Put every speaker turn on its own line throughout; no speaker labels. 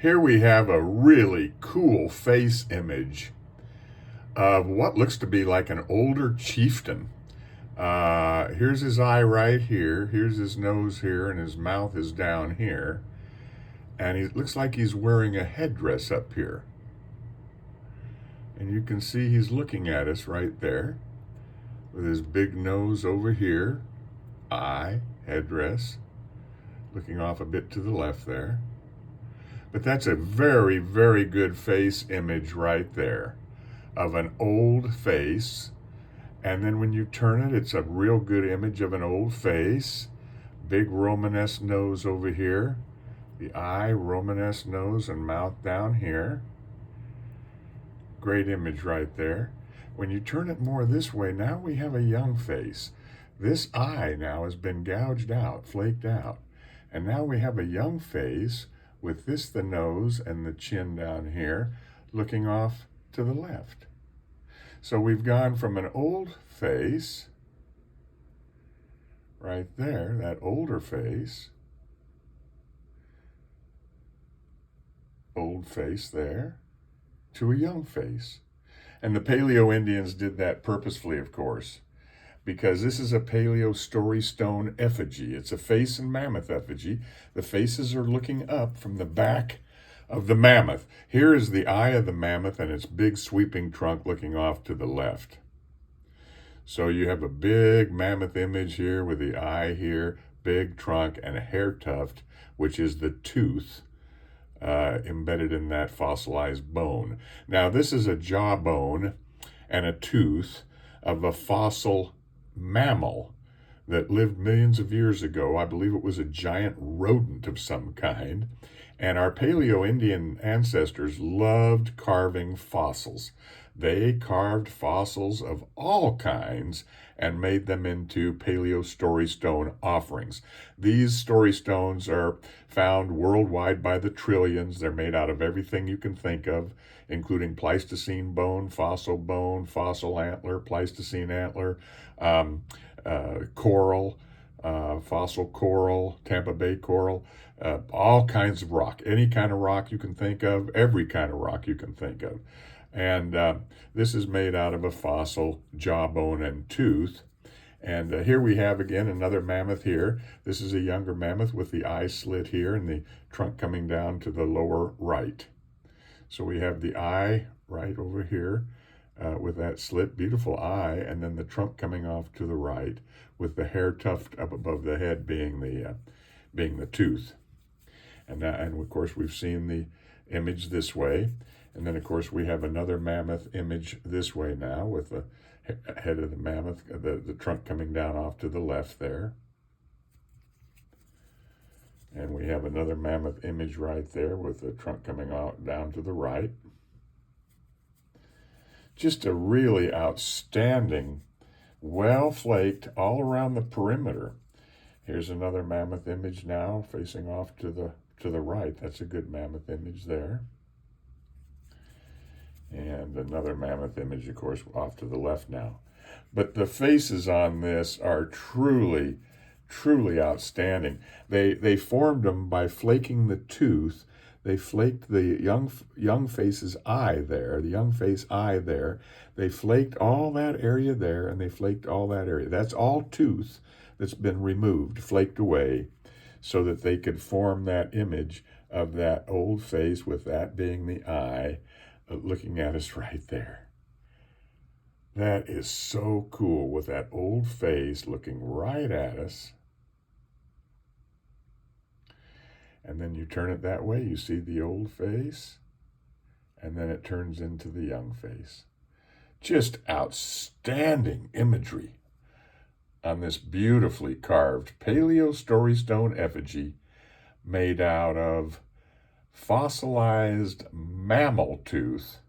Here we have a really cool face image of what looks to be like an older chieftain. Here's his eye right here. Here's his nose here, and his mouth is down here. And he looks like he's wearing a headdress up here. And you can see he's looking at us right there with his big nose over here, eye, headdress, looking off a bit to the left there. But that's a very, very good face image right there of an old face. And then when you turn it, it's a real good image of an old face. Big Romanesque nose over here. The eye, Romanesque nose and mouth down here. Great image right there. When you turn it more this way, now we have a young face. This eye now has been gouged out, flaked out. And now we have a young face with this, the nose and the chin down here, looking off to the left. So we've gone from an old face, right there, that older face, old face there, to a young face. And the Paleo-Indians did that purposefully, of course, because this is a Paleo story stone effigy. It's a face and mammoth effigy. The faces are looking up from the back of the mammoth. Here is the eye of the mammoth and its big sweeping trunk looking off to the left. So you have a big mammoth image here with the eye here, big trunk, and a hair tuft, which is the tooth embedded in that fossilized bone. Now this is a jawbone and a tooth of a fossil mammal that lived millions of years ago. I believe it was a giant rodent of some kind. And our Paleo-Indian ancestors loved carving fossils. They carved fossils of all kinds and made them into Paleo story stone offerings. These story stones are found worldwide by the trillions. They're made out of everything you can think of, including Pleistocene bone, fossil antler, Pleistocene antler, coral, fossil coral, Tampa Bay coral, all kinds of rock, any kind of rock you can think of, every kind of rock you can think of. And this is made out of a fossil jawbone and tooth. And here we have again another mammoth here. This is a younger mammoth with the eye slit here and the trunk coming down to the lower right. So we have the eye right over here with that slit, beautiful eye, and then the trunk coming off to the right with the hair tuft up above the head being the tooth. And of course we've seen the image this way. And then of course we have another mammoth image this way now with the head of the mammoth, the trunk coming down off to the left there. And we have another mammoth image right there with the trunk coming out down to the right. Just a really outstanding, well-flaked all around the perimeter. Here's another mammoth image now facing off to the right. That's a good mammoth image there. And another mammoth image, of course, off to the left now. But the faces on this are truly, truly outstanding. They formed them by flaking the tooth. They flaked the young face's eye there, the young face eye there. They flaked all that area there, and they flaked all that area. That's all tooth that's been removed, flaked away, so that they could form that image of that old face with that being the eye looking at us right there. That is so cool with that old face looking right at us. And then you turn it that way, you see the old face, and then it turns into the young face. Just outstanding imagery on this beautifully carved Paleo story stone effigy made out of fossilized mammal tooth.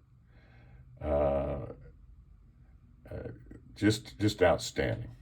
Just outstanding.